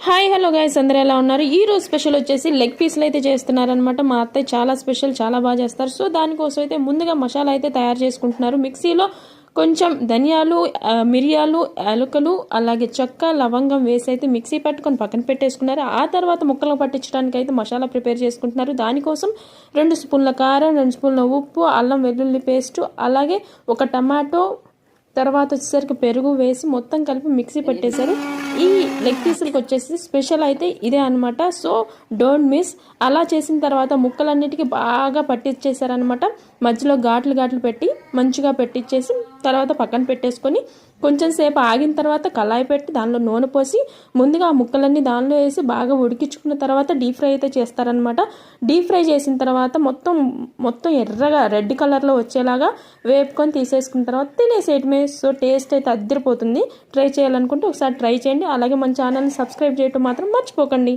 Hi hello guys, అందరూ ఎలా ఉన్నారు? ఈ రోజు స్పెషల్ వచ్చేసి లెగ్ పీస్లు అయితే చేస్తున్నారనమాట. మా అత్తయ్య చాలా స్పెషల్, చాలా బాగా చేస్తారు. సో దానికోసం అయితే ముందుగా మసాలా అయితే తయారు చేసుకుంటున్నారు. మిక్సీలో కొంచెం ధనియాలు, మిరియాలు, యాలకులు, అలాగే చెక్క, లవంగం వేసి అయితే మిక్సీ పట్టుకొని పక్కన పెట్టేసుకున్నారు. ఆ తర్వాత ముక్కలు పట్టించడానికి అయితే మసాలా ప్రిపేర్ చేసుకుంటున్నారు. దానికోసం 2 స్పూన్ల కారం, 2 స్పూన్ల ఉప్పు, అల్లం వెల్లుల్లి పేస్టు, అలాగే ఒక టమాటో, తర్వాత వచ్చేసరికి పెరుగు వేసి మొత్తం కలిపి మిక్సీ పెట్టేశారు. ఈ లెగ్ పీసులకు వచ్చేసి స్పెషల్ అయితే ఇదే అనమాట. So don't miss. అలా చేసిన తర్వాత ముక్కలన్నిటికీ బాగా పట్టించేసారనమాట. మధ్యలో ఘాట్లు పెట్టి మంచిగా పెట్టించేసి తర్వాత పక్కన పెట్టేసుకొని కొంచెం సేపు ఆగిన తర్వాత కళాయి పెట్టి దానిలో నూనె పోసి ముందుగా ఆ ముక్కలన్నీ దానిలో వేసి బాగా ఉడికించుకున్న తర్వాత డీప్ ఫ్రై అయితే చేస్తారనమాట. డీప్ ఫ్రై చేసిన తర్వాత మొత్తం ఎర్రగా రెడ్ కలర్లో వచ్చేలాగా వేపుకొని తీసేసుకున్న తర్వాత తినేసేయటమే. సో టేస్ట్ అయితే అద్దరిపోతుంది. ట్రై చేయాలనుకుంటే ఒకసారి ట్రై చేయండి. అలాగే మన ఛానల్ని సబ్స్క్రైబ్ చేయటం మాత్రం మర్చిపోకండి.